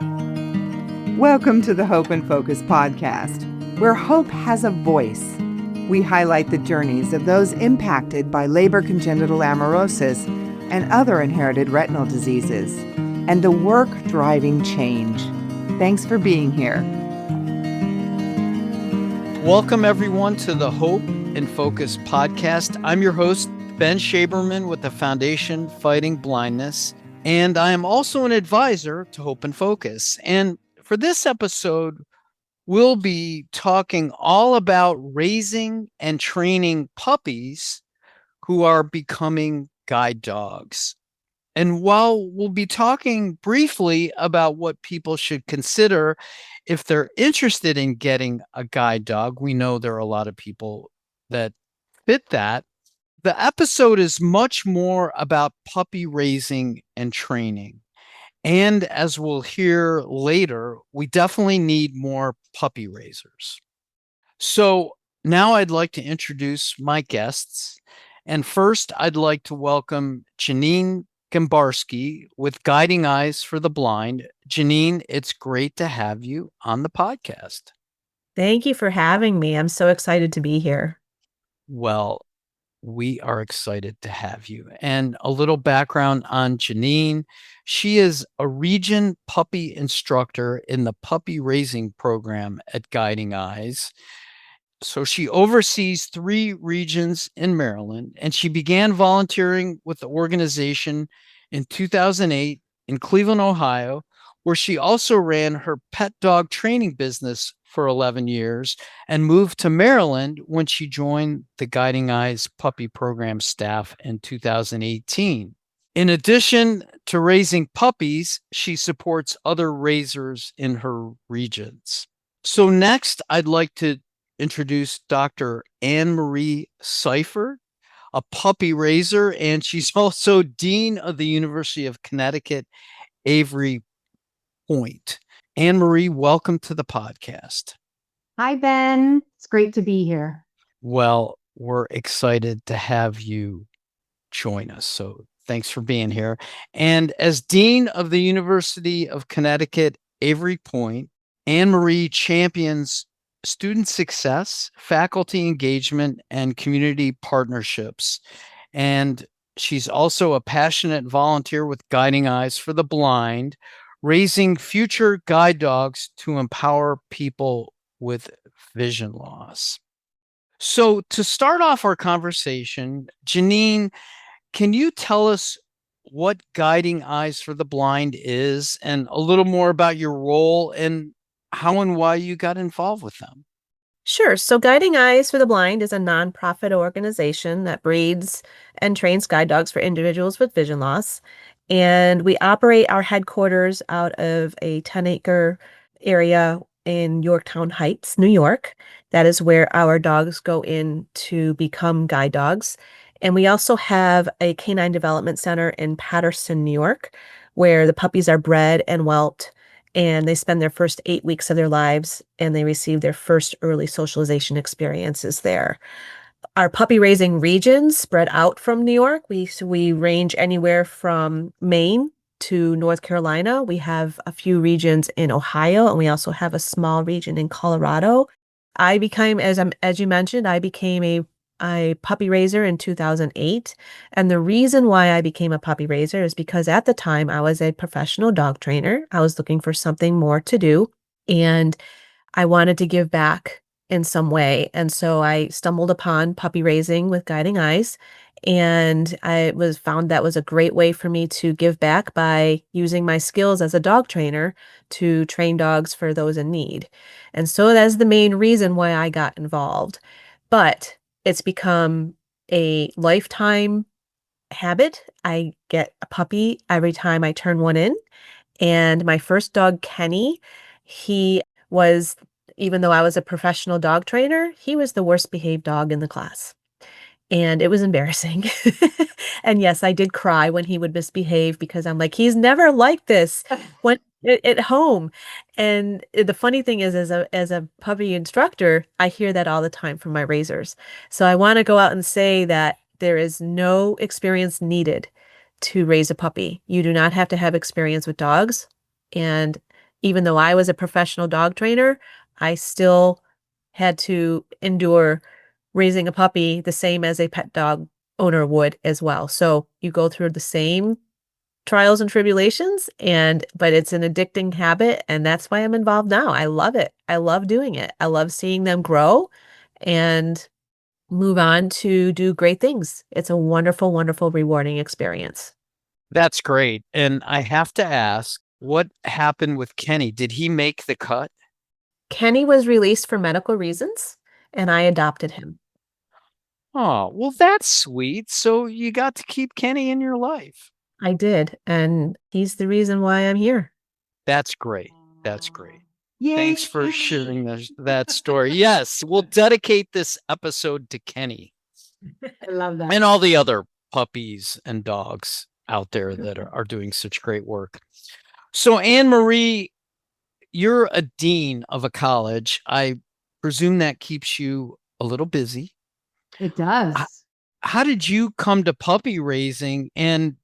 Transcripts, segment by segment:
Welcome to the Hope and Focus podcast, where hope has a voice. We highlight the journeys of those impacted by Leber congenital amaurosis and other inherited retinal diseases, and the work driving change. Thanks for being here. Welcome, everyone, to the Hope and Focus podcast. I'm your host, Ben Shaberman, with the Foundation Fighting Blindness, and I am also an advisor to Hope and Focus. And for this episode, we'll be talking all about raising and training puppies who are becoming guide dogs. And while we'll be talking briefly about what people should consider if they're interested in getting a guide dog, we know there are a lot of people that fit that. The episode is much more about puppy raising and training. And as we'll hear later, we definitely need more puppy raisers. So now I'd like to introduce my guests. And first, I'd like to welcome Jeanyne Gembarski with Guiding Eyes for the Blind. Jeanyne, it's great to have you on the podcast. Thank you for having me. I'm so excited to be here. Well, we are excited to have you. And a little background on Jeanyne. She is a region puppy instructor in the puppy raising program at Guiding Eyes. So she oversees 3 regions in Maryland, and she began volunteering with the organization in 2008 in Cleveland, Ohio, where she also ran her pet dog training business for 11 years and moved to Maryland when she joined the Guiding Eyes puppy program staff in 2018. In addition to raising puppies, she supports other raisers in her regions. So next, I'd like to introduce Dr. Annemarie Seifert, a puppy raiser, and she's also Dean of the University of Connecticut, Avery Point. Annemarie, welcome to the podcast. Hi, Ben. It's great to be here. Well, we're excited to have you join us. So thanks for being here. And as Dean of the University of Connecticut, Avery Point, Annemarie champions student success, faculty engagement, and community partnerships. And she's also a passionate volunteer with Guiding Eyes for the Blind, raising future guide dogs to empower people with vision loss. So to start off our conversation, Jeanyne, can you tell us what Guiding Eyes for the Blind is and a little more about your role and how and why you got involved with them? Sure. So Guiding Eyes for the Blind is a nonprofit organization that breeds and trains guide dogs for individuals with vision loss. And we operate our headquarters out of a 10-acre area in Yorktown Heights, New York. That is where our dogs go in to become guide dogs. And we also have a canine development center in Paterson, New York, where the puppies are bred and whelped, and they spend their first 8 weeks of their lives, and they receive their first early socialization experiences there. Our puppy raising regions spread out from New York. We range anywhere from Maine to North Carolina. We have a few regions in Ohio, and we also have a small region in Colorado. As you mentioned, I became a puppy raiser in 2008. And the reason why I became a puppy raiser is because at the time I was a professional dog trainer. I was looking for something more to do, and I wanted to give back in some way. And so I stumbled upon puppy raising with Guiding Eyes, and found that was a great way for me to give back by using my skills as a dog trainer to train dogs for those in need. And so that's the main reason why I got involved. But it's become a lifetime habit. I get a puppy every time I turn one in. And my first dog, Kenny, even though I was a professional dog trainer, he was the worst behaved dog in the class. And it was embarrassing. And yes, I did cry when he would misbehave because I'm like, he's never like this when at home. And the funny thing is, as a puppy instructor, I hear that all the time from my raisers. So I want to go out and say that there is no experience needed to raise a puppy. You do not have to have experience with dogs. And even though I was a professional dog trainer, I still had to endure raising a puppy the same as a pet dog owner would as well. So you go through the same trials and tribulations, but it's an addicting habit, and that's why I'm involved now. I love it. I love doing it. I love seeing them grow and move on to do great things. It's a wonderful, wonderful, rewarding experience. That's great. And I have to ask, what happened with Kenny? Did he make the cut? Kenny was released for medical reasons, and I adopted him. Oh, well, that's sweet. So you got to keep Kenny in your life. I did, and he's the reason why I'm here. That's great. That's great. Yay. Thanks for sharing that story. Yes, we'll dedicate this episode to Kenny I love that. and all the other puppies and dogs out there that are doing such great work. So, Annemarie, you're a dean of a college. I presume that keeps you a little busy. It does. How did you come to puppy raising, and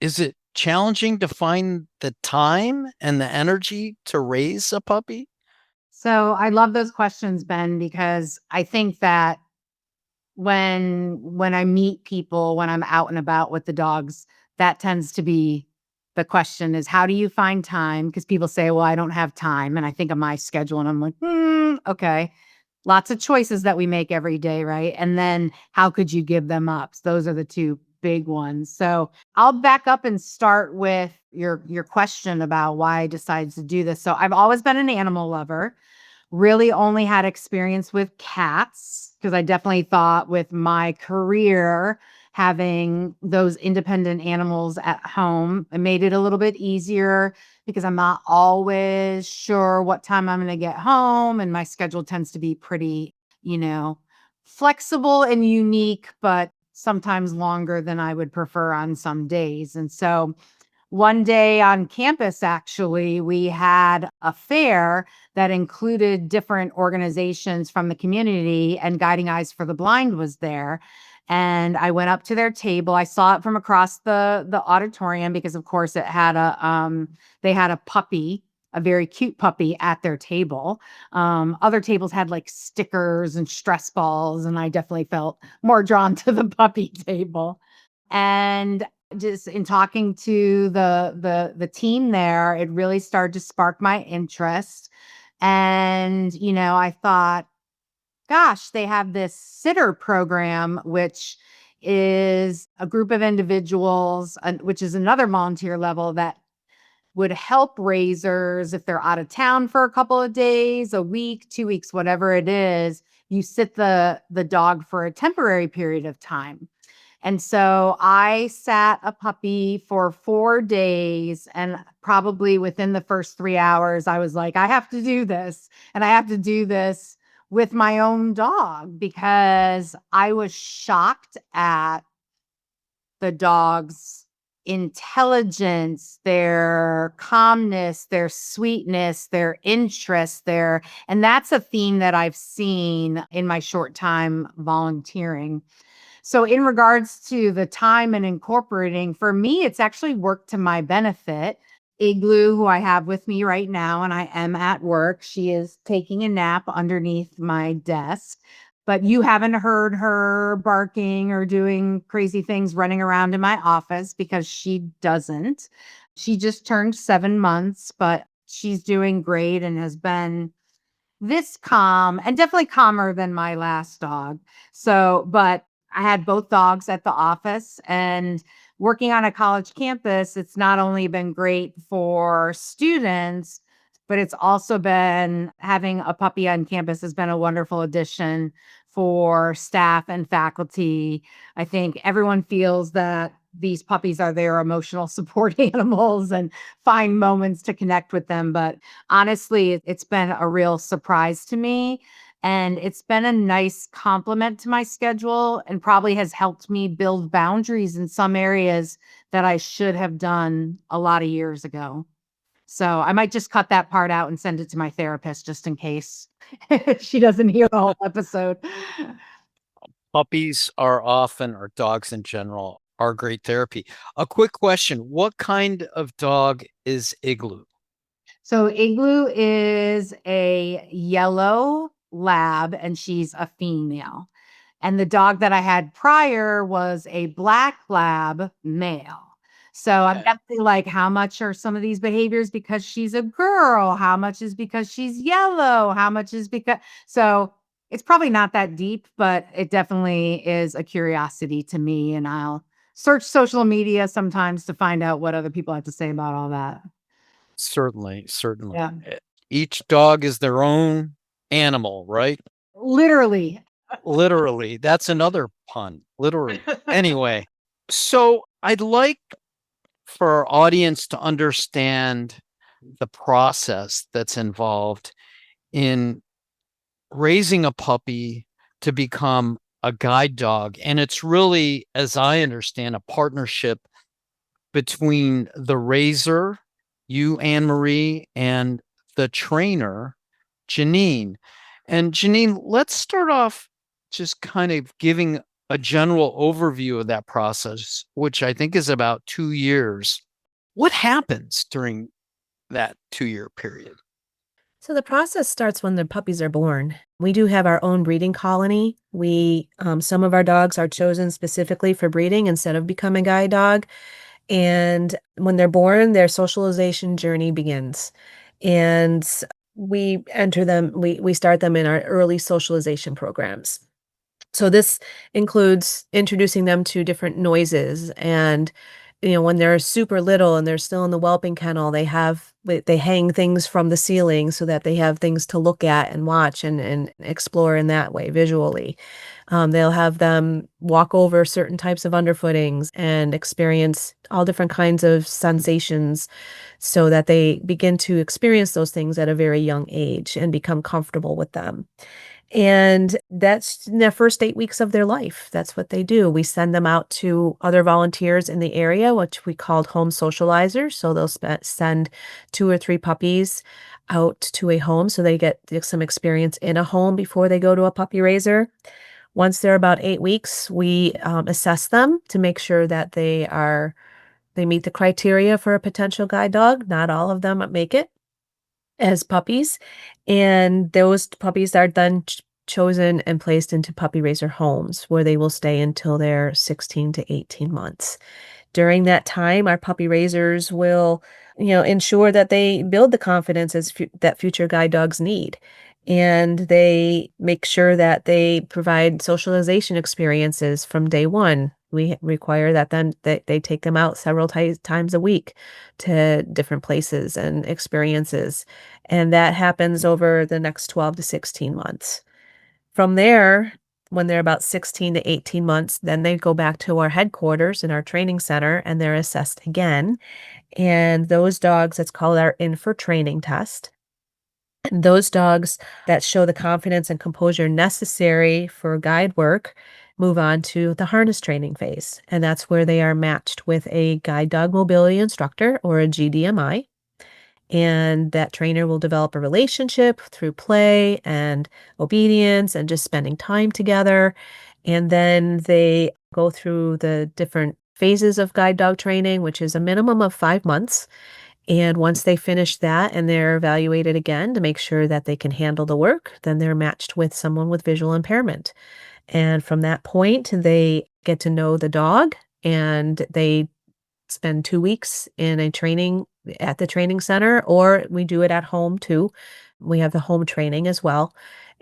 is it challenging to find the time and the energy to raise a puppy? So I love those questions, Ben, because I think that when I meet people, when I'm out and about with the dogs, that tends to be the question is, how do you find time? Because people say, well, I don't have time. And I think of my schedule and I'm like, okay. Lots of choices that we make every day, right? And then how could you give them up? So those are the two big ones. So I'll back up and start with your question about why I decided to do this. So I've always been an animal lover. Really only had experience with cats because I definitely thought with my career, having those independent animals at home, it made it a little bit easier because I'm not always sure what time I'm going to get home. And my schedule tends to be pretty, flexible and unique, but sometimes longer than I would prefer on some days. And so one day on campus, actually, we had a fair that included different organizations from the community, and Guiding Eyes for the Blind was there. And I went up to their table. I saw it from across the auditorium because, of course, it had they had a puppy, a very cute puppy at their table. Other tables had like stickers and stress balls, and I definitely felt more drawn to the puppy table. And just in talking to the team there, it really started to spark my interest. And, I thought, gosh, they have this sitter program, which is a group of individuals, which is another volunteer level that would help raisers if they're out of town for a couple of days, a week, 2 weeks, whatever it is. You sit the dog for a temporary period of time. And so I sat a puppy for 4 days, and probably within the first 3 hours, I was like, I have to do this. And I have to do this with my own dog because I was shocked at the dog's intelligence, their calmness, their sweetness, their interest, and that's a theme that I've seen in my short time volunteering. So in regards to the time and incorporating, for me, it's actually worked to my benefit. Igloo, who I have with me right now, and I am at work, she is taking a nap underneath my desk. But you haven't heard her barking or doing crazy things running around in my office because she doesn't. She just turned 7 months, but she's doing great and has been this calm and definitely calmer than my last dog. So, but I had both dogs at the office, and working on a college campus, it's not only been great for students, but it's also been having a puppy on campus has been a wonderful addition for staff and faculty. I think everyone feels that these puppies are their emotional support animals and find moments to connect with them. But honestly, it's been a real surprise to me. And it's been a nice complement to my schedule and probably has helped me build boundaries in some areas that I should have done a lot of years ago. So I might just cut that part out and send it to my therapist just in case she doesn't hear the whole episode. Puppies are often, or dogs in general, are great therapy. A quick question. What kind of dog is Igloo? So Igloo is a yellow lab and she's a female. And the dog that I had prior was a black lab male. So I'm Okay. definitely like, how much are some of these behaviors because she's a girl? How much is because she's yellow? How much is because so it's probably not that deep, but it definitely is a curiosity to me. And I'll search social media sometimes to find out what other people have to say about all that. Certainly, certainly. Yeah. Each dog is their own animal, right? Literally. Literally. That's another pun. Literally. Anyway, so I'd like for our audience to understand the process that's involved in raising a puppy to become a guide dog. And it's really, as I understand, a partnership between the raiser, you, Annemarie, and the trainer, Jeanyne. And Jeanyne, let's start off just kind of giving a general overview of that process, which I think is about 2 years. What happens during that 2 year period? So the process starts when the puppies are born. We do have our own breeding colony. Some of our dogs are chosen specifically for breeding instead of becoming a guide dog. And when they're born, their socialization journey begins. And we start them in our early socialization programs. So this includes introducing them to different noises and when they're super little and they're still in the whelping kennel, they hang things from the ceiling so that they have things to look at and watch and explore in that way visually. They'll have them walk over certain types of underfootings and experience all different kinds of sensations so that they begin to experience those things at a very young age and become comfortable with them. And that's in the first 8 weeks of their life. That's what they do. We send them out to other volunteers in the area, which we called home socializers. So they'll send 2 or 3 puppies out to a home so they get some experience in a home before they go to a puppy raiser. Once they're about 8 weeks, we assess them to make sure that they meet the criteria for a potential guide dog. Not all of them make it as puppies, and those puppies are then chosen and placed into puppy raiser homes where they will stay until they're 16 to 18 months. During that time, our puppy raisers will, ensure that they build the confidence that future guide dogs need. And they make sure that they provide socialization experiences from day one. We require that then they take them out several times a week to different places and experiences. And that happens over the next 12 to 16 months. From there, when they're about 16 to 18 months, then they go back to our headquarters in our training center and they're assessed again. And those dogs, it's called our in for training test. And those dogs that show the confidence and composure necessary for guide work move on to the harness training phase. And that's where they are matched with a guide dog mobility instructor or a GDMI. And that trainer will develop a relationship through play and obedience and just spending time together. And then they go through the different phases of guide dog training, which is a minimum of 5 months. And once they finish that and they're evaluated again to make sure that they can handle the work, then they're matched with someone with visual impairment. And from that point, they get to know the dog and they spend 2 weeks in a training at the training center, or we do it at home too. We have the home training as well.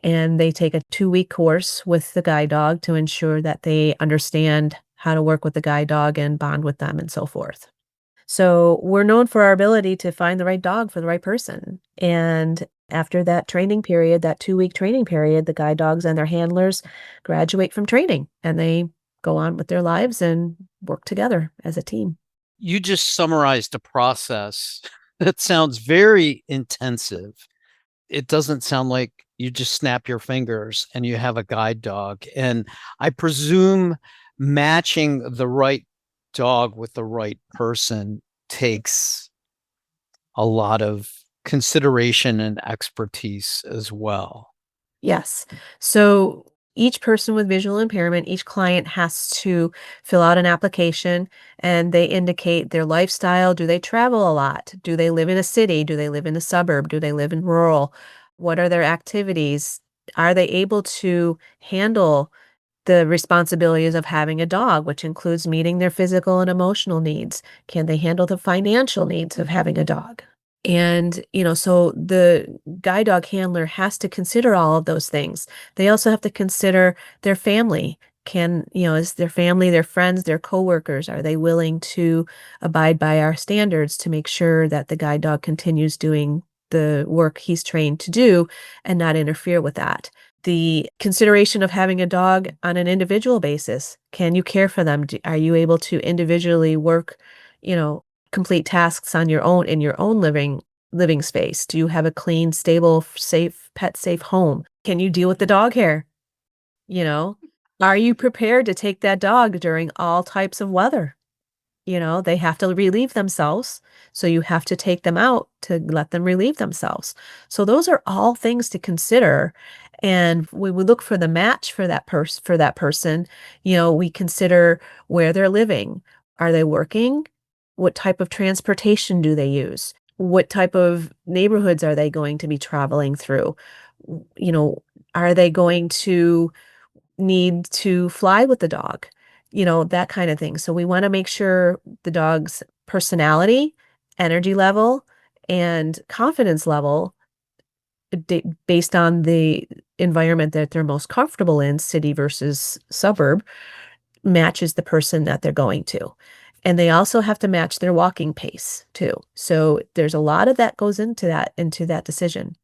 And they take a 2-week course with the guide dog to ensure that they understand how to work with the guide dog and bond with them and so forth. So we're known for our ability to find the right dog for the right person. And after that training period, that 2-week training period, the guide dogs and their handlers graduate from training and they go on with their lives and work together as a team. You just summarized a process that sounds very intensive. It doesn't sound like you just snap your fingers and you have a guide dog. And I presume matching the right dog with the right person takes a lot of consideration and expertise as well. Yes. So Each person with visual impairment, each client has to fill out an application and they indicate their lifestyle. Do they travel a lot? Do they live in a city? Do they live in a suburb? Do they live in rural? What are their activities? Are they able to handle the responsibilities of having a dog, which includes meeting their physical and emotional needs? Can they handle the financial needs of having a dog? And, so the guide dog handler has to consider all of those things. They also have to consider their family. Is their family, their friends, their coworkers, are they willing to abide by our standards to make sure that the guide dog continues doing the work he's trained to do and not interfere with that? The consideration of having a dog on an individual basis. Can you care for them? Are you able to individually work, complete tasks on your own in your own living space? Do you have a clean, stable, safe, pet safe home? Can you deal with the dog hair? You know, are you prepared to take that dog during all types of weather? They have to relieve themselves, so you have to take them out to let them relieve themselves. So those are all things to consider. And when we look for the match for that person, we consider where they're living. Are they working? What type of transportation do they use? What type of neighborhoods are they going to be traveling through? W- You know, are they going to need to fly with the dog? That kind of thing. So we want to make sure the dog's personality, energy level, and confidence level, based on the environment that they're most comfortable in, city versus suburb, matches the person that they're going to. And they also have to match their walking pace too. So there's a lot of that goes into that decision.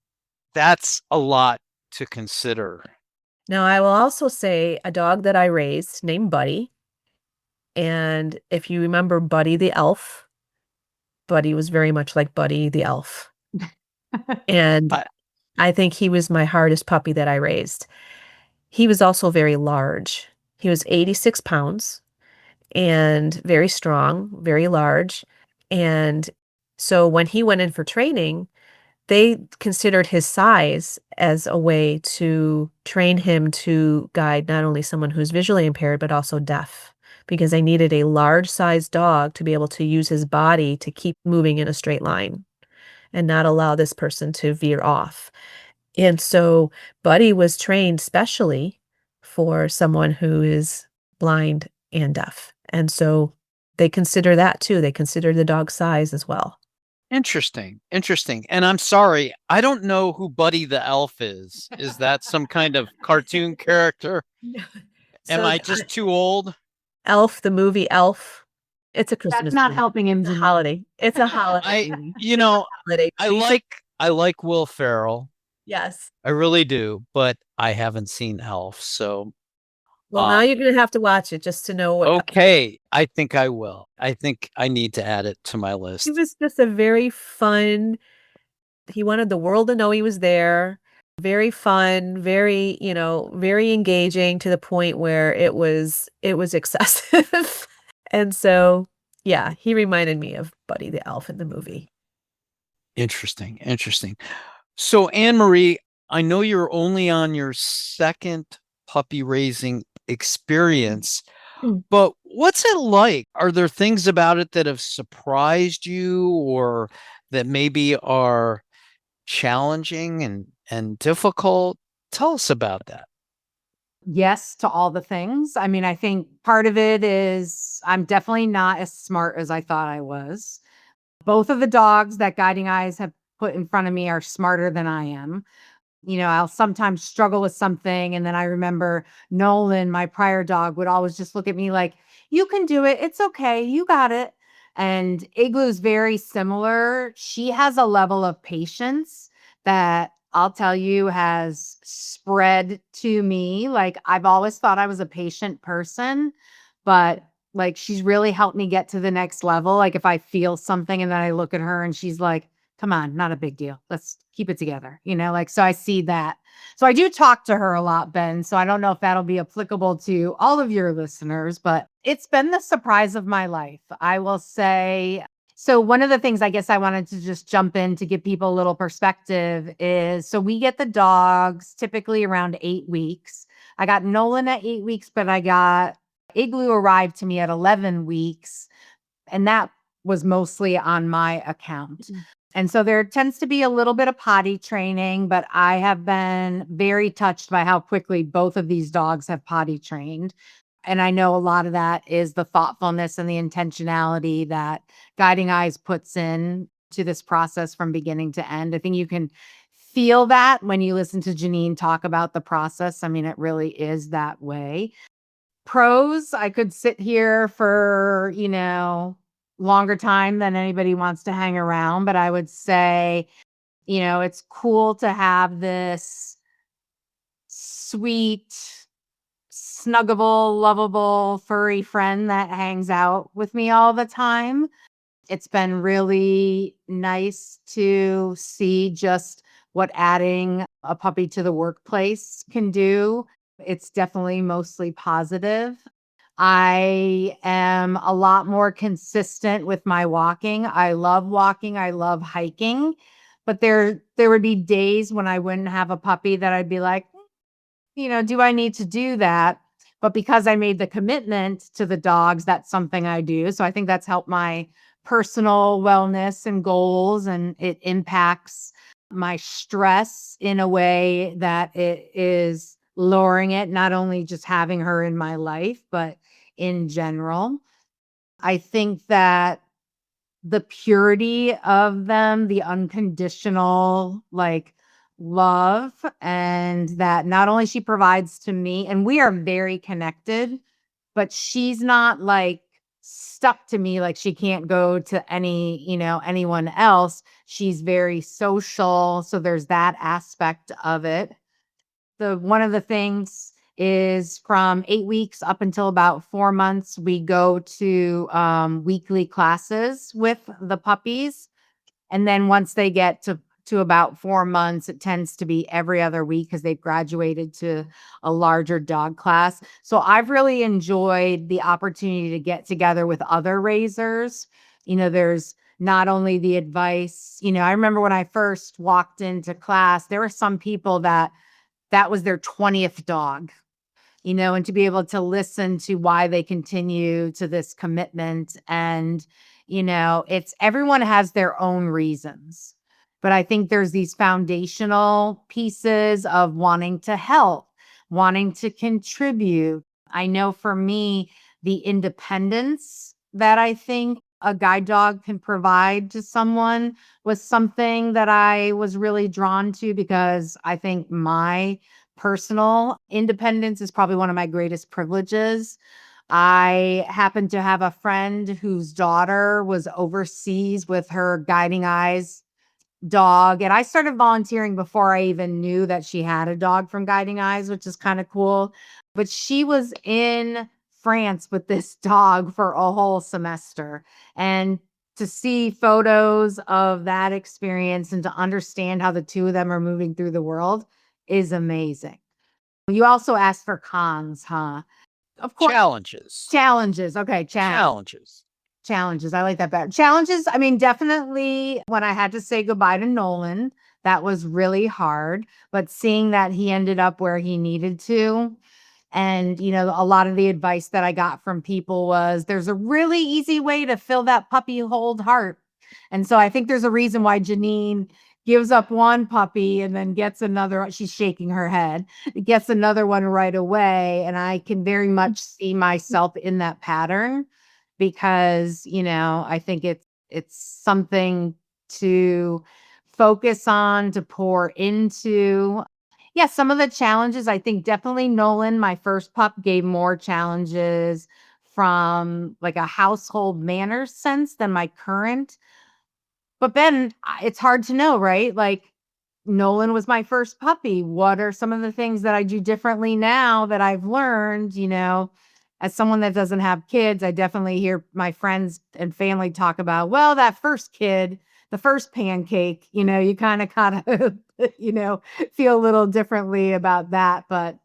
That's a lot to consider. Now, I will also say a dog that I raised named Buddy. And if you remember Buddy the elf, Buddy was very much like Buddy the elf. And I, I think he was my hardest puppy that I raised. He was also very large. He was 86 pounds and very strong, very large. And so when he went in for training, they considered his size as a way to train him to guide not only someone who's visually impaired, but also deaf, because they needed a large-sized dog to be able to use his body to keep moving in a straight line and not allow this person to veer off. And so Buddy was trained specially for someone who is blind and deaf. And so they consider that too. They consider the dog size as well. Interesting. Interesting. And I'm sorry, I don't know who Buddy the Elf is. Is that some kind of cartoon character? Am So I just too old? Elf, the movie Elf, it's a Christmas That's not movie. helping him. It's a Jeanyne. holiday. It's a holiday I, movie. you know, Holiday I movie. like Will Ferrell. Yes. I really do, but I haven't seen Elf. So, Well, now you're gonna have to watch it just to know what. okay, I think I will. I think I need to add it to my He list. was just a very fun. He wanted the world to know he was there. Very fun, very, very engaging to the point where it was excessive. And so, yeah, he reminded me of Buddy the Elf in the movie. Interesting. Interesting. So, Annemarie, I know you're only on your second puppy raising experience, Mm. but what's it like? Are there things about it that have surprised you or that maybe are challenging and difficult? Tell us about that. Yes to all the things. I mean, I think part of it is I'm definitely not as smart as I thought I was. Both of the dogs that Guiding Eyes have put in front of me are smarter than I am. I'll sometimes struggle with something. And then I remember Nolan, my prior dog, would always just look at me like, you can do it. It's okay. You got it. And Igloo's very similar. She has a level of patience that I'll tell you has spread to me. Like, I've always thought I was a patient person, but like, she's really helped me get to the next level. Like, if I feel something and then I look at her and she's like, come on, not a big deal. Let's keep it together. So I see that. So I do talk to her a lot, Ben. So I don't know if that'll be applicable to all of your listeners, but it's been the surprise of my life. I will say So one of the things I guess I wanted to just jump in to give people a little perspective is, so we get the dogs typically around 8 weeks. I got Nolan at 8 weeks, but I got Igloo arrived to me at 11 weeks, and that was mostly on my account. And so there tends to be a little bit of potty training, but I have been very touched by how quickly both of these dogs have potty trained. And I know a lot of that is the thoughtfulness and the intentionality that Guiding Eyes puts in to this process from beginning to end. I think you can feel that when you listen to Jeanyne talk about the process. I mean, it really is that way. Pros, I could sit here for, longer time than anybody wants to hang around, but I would say, it's cool to have this sweet, snuggable, lovable, furry friend that hangs out with me all the time. It's been really nice to see just what adding a puppy to the workplace can do. It's definitely mostly positive. I am a lot more consistent with my walking. I love walking. I love hiking. But there would be days when I wouldn't have a puppy that I'd be like, do I need to do that? But because I made the commitment to the dogs, that's something I do. So I think that's helped my personal wellness and goals, and it impacts my stress in a way that it is lowering it, not only just having her in my life, but in general. I think that the purity of them, the unconditional love, and that not only she provides to me, and we are very connected, but she's not stuck to me, like she can't go to anyone else. She's very social, so there's that aspect of it. One of the things is from 8 weeks up until about 4 months, we go to weekly classes with the puppies. And then once they get to about 4 months, it tends to be every other week because they've graduated to a larger dog class. So I've really enjoyed the opportunity to get together with other raisers. There's not only the advice, I remember when I first walked into class, there were some people that was their 20th dog, and to be able to listen to why they continue to this commitment. And, it's everyone has their own reasons. But I think there's these foundational pieces of wanting to help, wanting to contribute. I know for me, the independence that I think a guide dog can provide to someone was something that I was really drawn to, because I think my personal independence is probably one of my greatest privileges. I happen to have a friend whose daughter was overseas with her Guiding Eyes dog. And I started volunteering before I even knew that she had a dog from Guiding Eyes, which is kind of cool. But she was in France with this dog for a whole semester. And to see photos of that experience and to understand how the two of them are moving through the world is amazing. You also asked for cons, huh? Of course. Challenges. Challenges. Okay. Challenges. Challenges. I like that better. Challenges. I mean, definitely when I had to say goodbye to Nolan, that was really hard. But seeing that he ended up where he needed to, and, a lot of the advice that I got from people was there's a really easy way to fill that puppy hold heart. And so I think there's a reason why Jeanyne gives up one puppy and then gets another. She's shaking her head, gets another one right away. And I can very much see myself in that pattern, because, I think it's something to focus on, to pour into. Yeah, some of the challenges, I think definitely Nolan, my first pup, gave more challenges from like a household manners sense than my current. But Ben, it's hard to know, right? Like, Nolan was my first puppy. What are some of the things that I do differently now that I've learned? As someone that doesn't have kids, I definitely hear my friends and family talk about, well, that first kid, the first pancake, you kind of, feel a little differently about that. But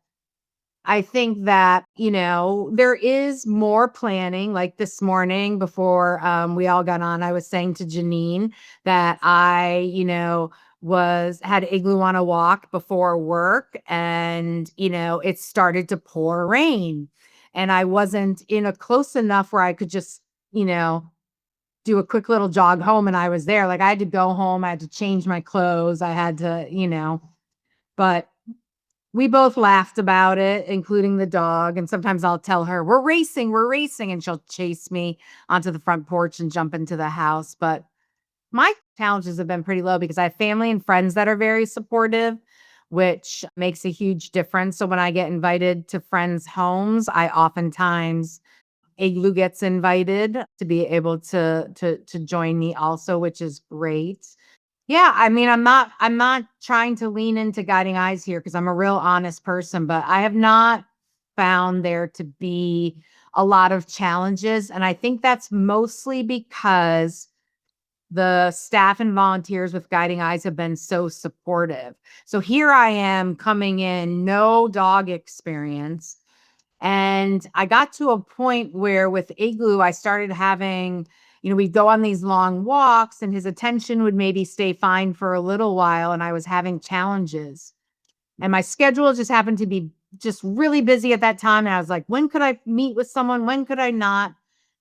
I think that, there is more planning. Like this morning before we all got on, I was saying to Jeanyne that I, had Igloo on a walk before work, and, it started to pour rain, and I wasn't in a close enough where I could just, do a quick little jog home, and I was there. Like I had to go home. I had to change my clothes. I had to, but we both laughed about it, including the dog. And sometimes I'll tell her, we're racing. And she'll chase me onto the front porch and jump into the house. But my challenges have been pretty low because I have family and friends that are very supportive, which makes a huge difference. So when I get invited to friends' homes, I oftentimes Igloo gets invited to be able to join me also, which is great. Yeah, I mean, I'm not trying to lean into guiding eyes here because I'm a real honest person, but I have not found there to be a lot of challenges. And I think that's mostly because the staff and volunteers with Guiding Eyes have been so supportive. So here I am coming in, no dog experience. And I got to a point where with Igloo, I started having, we'd go on these long walks and his attention would maybe stay fine for a little while. And I was having challenges. And my schedule just happened to be just really busy at that time. And I was like, when could I meet with someone? When could I not?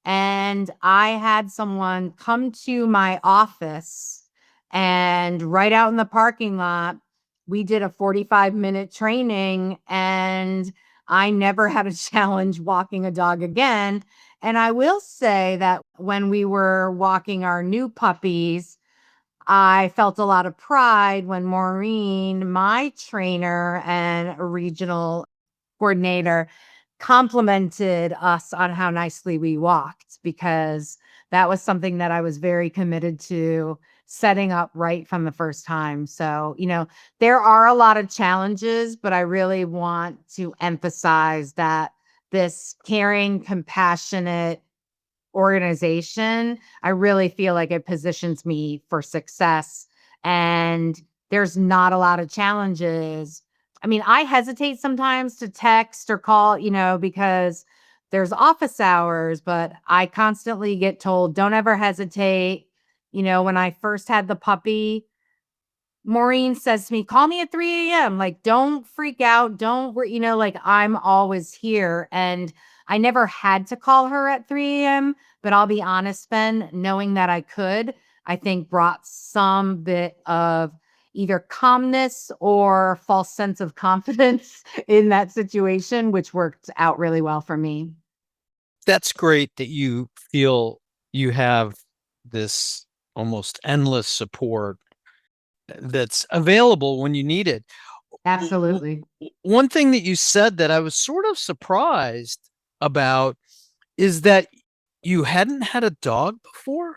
And I had someone come to my office, and right out in the parking lot, we did a 45-minute training, and I never had a challenge walking a dog again. And I will say that when we were walking our new puppies, I felt a lot of pride when Maureen, my trainer and a regional coordinator, complimented us on how nicely we walked, because that was something that I was very committed to setting up right from the first time. So, there are a lot of challenges, but I really want to emphasize that this caring, compassionate organization, I really feel like it positions me for success. And there's not a lot of challenges. I mean, I hesitate sometimes to text or call, because there's office hours, but I constantly get told, don't ever hesitate. When I first had the puppy, Maureen says to me, call me at 3 a.m. Like, don't freak out. Don't worry, like I'm always here. And I never had to call her at 3 a.m. But I'll be honest, Ben, knowing that I could, I think brought some bit of either calmness or false sense of confidence in that situation, which worked out really well for me. That's great that you feel you have this almost endless support that's available when you need it. Absolutely. One thing that you said that I was sort of surprised about is that you hadn't had a dog before?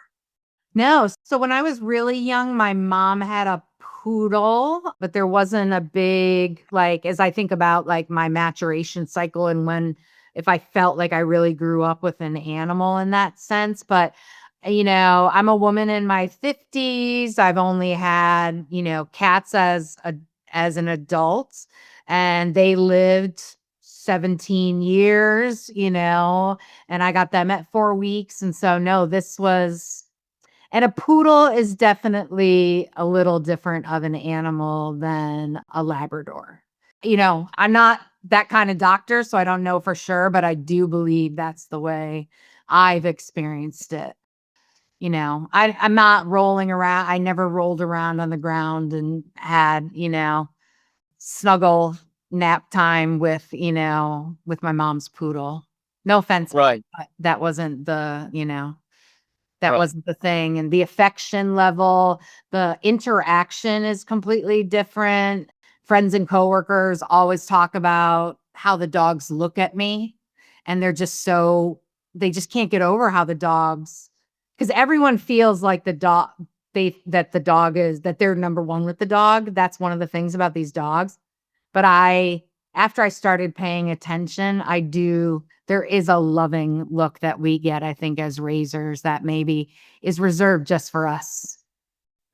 No. So when I was really young, my mom had a poodle, but there wasn't a big, like, as I think about like my maturation cycle and if I felt like I really grew up with an animal in that sense. But, I'm a woman in my 50s. I've only had, cats as an adult, and they lived 17 years, and I got them at 4 weeks. And so, no, and a poodle is definitely a little different of an animal than a Labrador. I'm not that kind of doctor, so I don't know for sure, but I do believe that's the way I've experienced it. I'm not rolling around. I never rolled around on the ground and had, snuggle nap time with my mom's poodle. No offense, Right. but that wasn't that Right. wasn't the thing. And the affection level, the interaction is completely different. Friends and coworkers always talk about how the dogs look at me. And they just can't get over how the dogs, because everyone feels like that they're number one with the dog. That's one of the things about these dogs. But after I started paying attention, there is a loving look that we get, I think, as raisers that maybe is reserved just for us.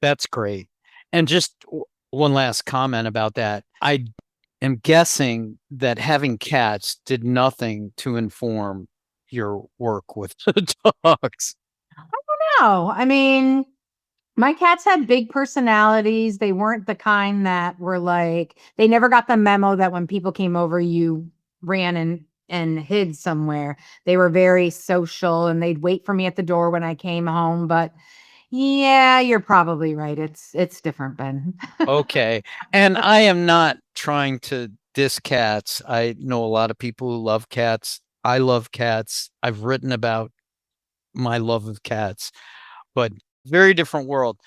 That's great. And just one last comment about that. I am guessing that having cats did nothing to inform your work with the dogs. No, I mean, my cats had big personalities. They weren't the kind that were like, they never got the memo that when people came over, you ran and hid somewhere. They were very social and they'd wait for me at the door when I came home. But yeah, you're probably right. It's different, Ben. Okay. And I am not trying to diss cats. I know a lot of people who love cats. I love cats. I've written about my love of cats, but very different world.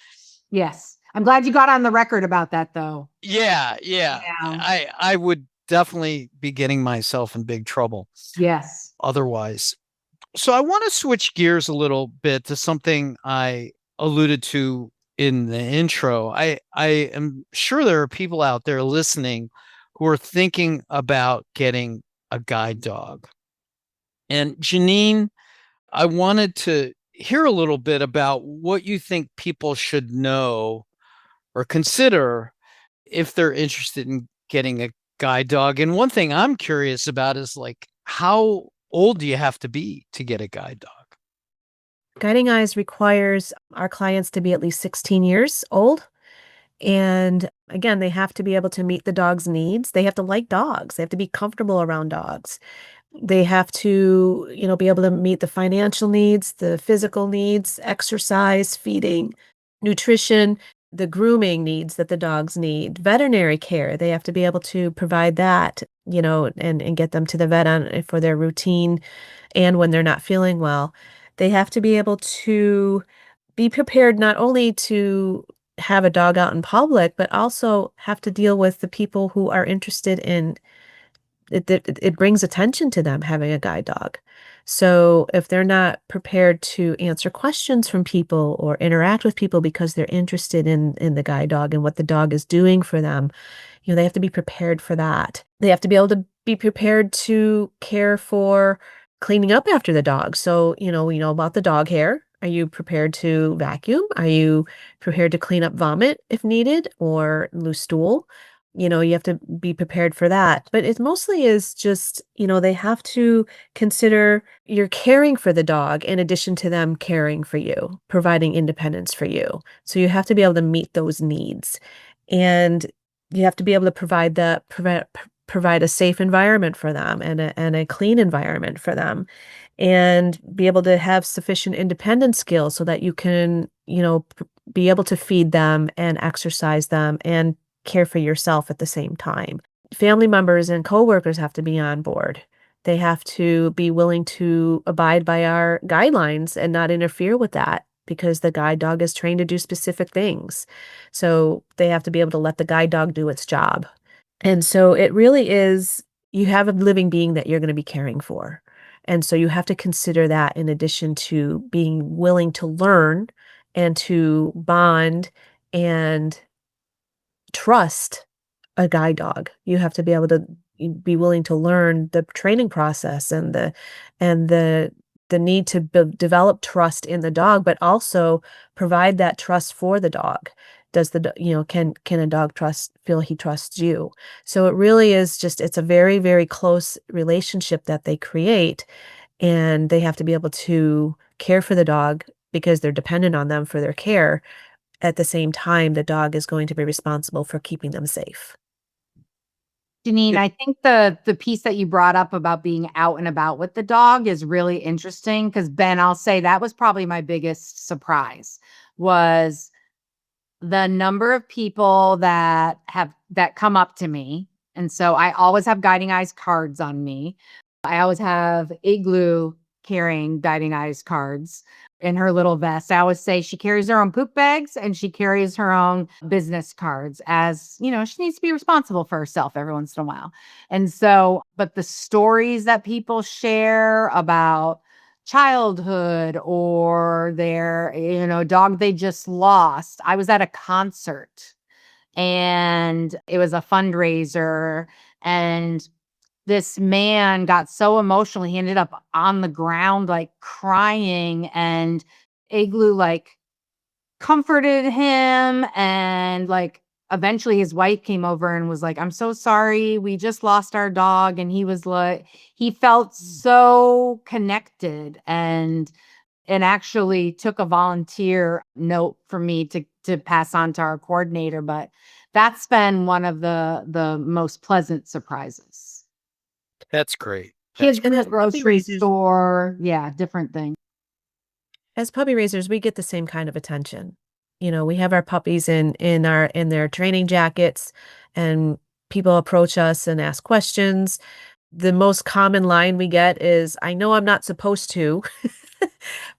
Yes. I'm glad you got on the record about that though. Yeah. Yeah. I would definitely be getting myself in big trouble Yes. otherwise. So I want to switch gears a little bit to something I alluded to in the intro. I am sure there are people out there listening who are thinking about getting a guide dog. And Jeanyne, I wanted to hear a little bit about what you think people should know or consider if they're interested in getting a guide dog. And one thing I'm curious about is like, how old do you have to be to get a guide dog? Guiding Eyes requires our clients to be at least 16 years old. And again, they have to be able to meet the dog's needs. They have to like dogs. They have to be comfortable around dogs. They have to, be able to meet the financial needs, the physical needs, exercise, feeding, nutrition, the grooming needs that the dogs need, veterinary care. They have to be able to provide that, and get them to the vet for their routine and when they're not feeling well. They have to be able to be prepared not only to have a dog out in public, but also have to deal with the people who are interested in it brings attention to them having a guide dog. So if they're not prepared to answer questions from people or interact with people because they're interested in the guide dog and what the dog is doing for them, they have to be prepared for that. They have to be able to be prepared to care for cleaning up after the dog. So, we know about the dog hair. Are you prepared to vacuum? Are you prepared to clean up vomit if needed or loose stool? You have to be prepared for that. But it mostly is just, they have to consider you're caring for the dog in addition to them caring for you, providing independence for you. So you have to be able to meet those needs. And you have to be able to provide a safe environment for them and a clean environment for them, and be able to have sufficient independent skills so that you can, be able to feed them and exercise them and care for yourself at the same time. Family members and coworkers have to be on board. They have to be willing to abide by our guidelines and not interfere with that because the guide dog is trained to do specific things. So they have to be able to let the guide dog do its job. And so it really is, you have a living being that you're going to be caring for. And so you have to consider that in addition to being willing to learn and to bond and trust a guide dog. You have to be able to be willing to learn the training process and the need to develop trust in the dog, but also provide that trust for the dog. Does can a dog feel he trusts you? So it really is just, it's a very, very close relationship that they create, and they have to be able to care for the dog because they're dependent on them for their care. At the same time, the dog is going to be responsible for keeping them safe. Jeanyne, I think the piece that you brought up about being out and about with the dog is really interesting because Ben, I'll say that was probably my biggest surprise was the number of people that come up to me. And so I always have Guiding Eyes cards on me. I always have Igloo carrying Guiding Eyes cards in her little vest. I always say she carries her own poop bags and she carries her own business cards, as she needs to be responsible for herself every once in a while. And so, but the stories that people share about childhood or their, dog they just lost. I was at a concert and it was a fundraiser, and this man got so emotional. He ended up on the ground, like crying, and Igloo like comforted him and like eventually his wife came over and was like, "I'm so sorry. We just lost our dog." And he was like, he felt so connected and actually took a volunteer note for me to pass on to our coordinator. But that's been one of the most pleasant surprises. That's great. Kids And in the as puppy grocery raisers, store, yeah, different things. as puppy raisers, we get the same kind of attention. We have our puppies in their training jackets, and people approach us and ask questions. The most common line we get is, "I know I'm not supposed to,"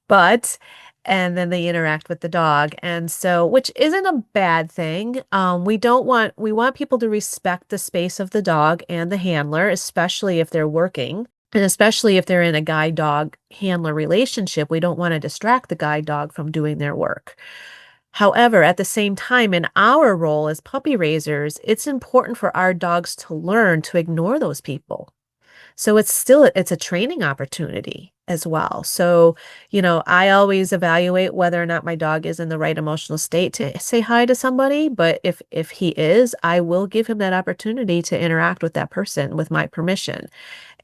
but and then they interact with the dog, and so which isn't a bad thing. We want people to respect the space of the dog and the handler, especially if they're working, and especially if they're in a guide dog handler relationship. We don't wanna distract the guide dog from doing their work. However, at the same time, in our role as puppy raisers, it's important for our dogs to learn to ignore those people. So it's a training opportunity as well. So, I always evaluate whether or not my dog is in the right emotional state to say hi to somebody, but if he is, I will give him that opportunity to interact with that person with my permission.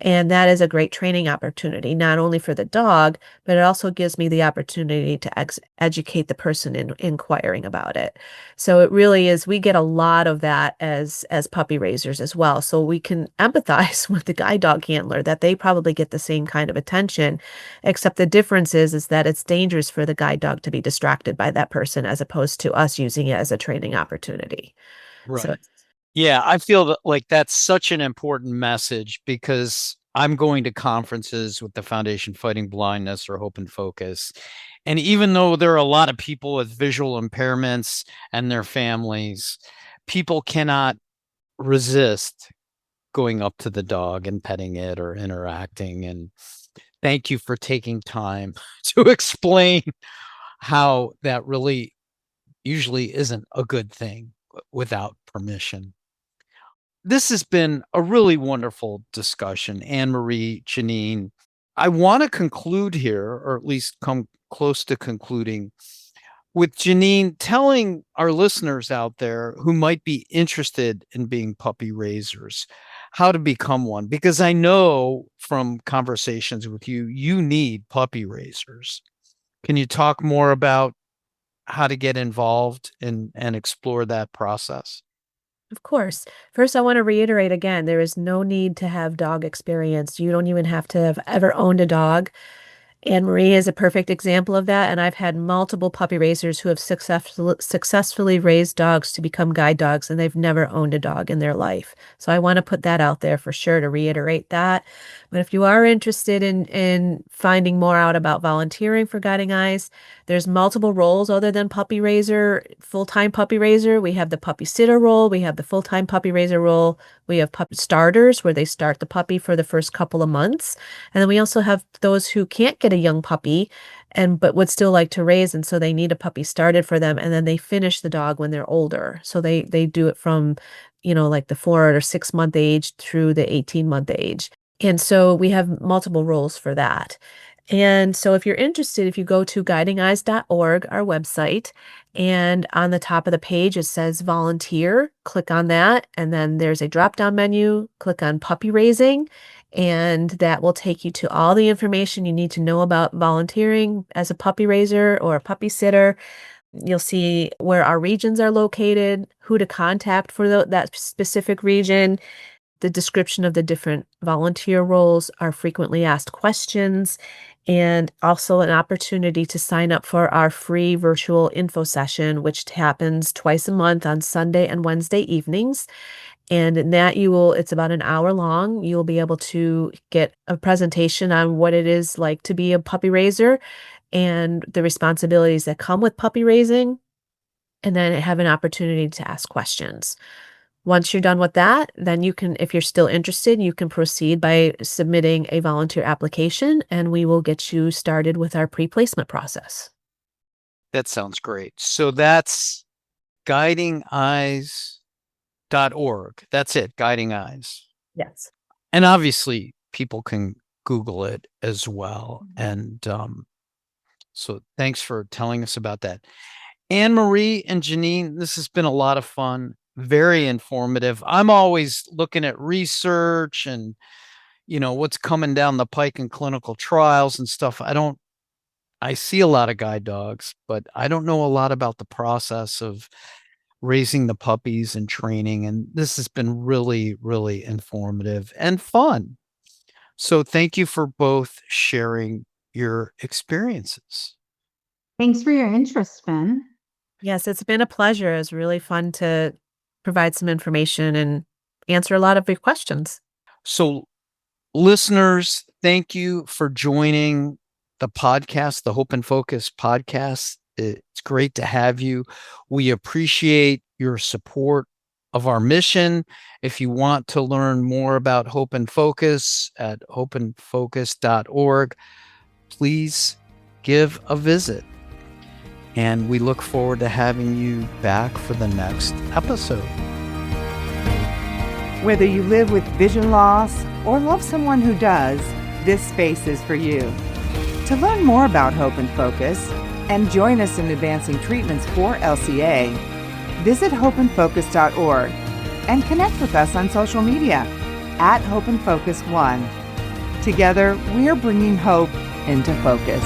And that is a great training opportunity, not only for the dog, but it also gives me the opportunity to educate the person in inquiring about it. So it really is, we get a lot of that as puppy raisers as well. So we can empathize with the guide dog handler that they probably get the same kind of attention, except the difference is that it's dangerous for the guide dog to be distracted by that person as opposed to us using it as a training opportunity. So Right. Yeah, I feel that like that's such an important message because I'm going to conferences with the Foundation Fighting Blindness or Hope and Focus. And even though there are a lot of people with visual impairments and their families, people cannot resist going up to the dog and petting it or interacting. And thank you for taking time to explain how that really usually isn't a good thing without permission. This has been a really wonderful discussion, Annemarie, Jeanyne. I want to conclude here, or at least come close to concluding, with Jeanyne telling our listeners out there who might be interested in being puppy raisers how to become one. Because I know from conversations with you, you need puppy raisers. Can you talk more about how to get involved and explore that process? of course. First, I want to reiterate again, there is no need to have dog experience. You don't even have to have ever owned a dog. Annemarie is a perfect example of that, and I've had multiple puppy raisers who have successfully raised dogs to become guide dogs, and they've never owned a dog in their life. So I want to put that out there for sure to reiterate that. But if you are interested in finding more out about volunteering for Guiding Eyes, there's multiple roles other than puppy raiser, full-time puppy raiser. We have the puppy sitter role, we have the full-time puppy raiser role, we have puppy starters where they start the puppy for the first couple of months. And then we also have those who can't get a young puppy but would still like to raise, and so they need a puppy started for them, and then they finish the dog when they're older. So they do it from, like the 4 or 6 month age through the 18-month age. And so we have multiple roles for that. And so if you're interested, if you go to guidingeyes.org, our website, and on the top of the page it says volunteer, click on that, and then there's a drop-down menu, click on puppy raising, and that will take you to all the information you need to know about volunteering as a puppy raiser or a puppy sitter. You'll see where our regions are located, who to contact for that specific region, the description of the different volunteer roles, our frequently asked questions, and also an opportunity to sign up for our free virtual info session, which happens twice a month on Sunday and Wednesday evenings. And in that it's about an hour long. You'll be able to get a presentation on what it is like to be a puppy raiser and the responsibilities that come with puppy raising, and then have an opportunity to ask questions. Once you're done with that, then you can, if you're still interested, you can proceed by submitting a volunteer application, and we will get you started with our pre-placement process. That sounds great. So that's guidingeyes.org. That's it, Guiding Eyes. Yes. And obviously, people can Google it as well. And so thanks for telling us about that. Annemarie and Jeanyne, this has been a lot of fun, very informative. I'm always looking at research and, what's coming down the pike in clinical trials and stuff. I see a lot of guide dogs, but I don't know a lot about the process of raising the puppies and training. And this has been really, really informative and fun. So thank you for both sharing your experiences. Thanks for your interest, Ben. Yes, it's been a pleasure. It's really fun to provide some information and answer a lot of your questions. So, listeners, thank you for joining the podcast, the Hope and Focus podcast. It's great to have you. We appreciate your support of our mission. If you want to learn more about Hope and Focus at hopeandfocus.org, please give a visit. And we look forward to having you back for the next episode. Whether you live with vision loss or love someone who does, this space is for you. To learn more about Hope and Focus and join us in advancing treatments for LCA, visit hopeandfocus.org and connect with us on social media at Hope and Focus 1. Together, we are bringing hope into focus.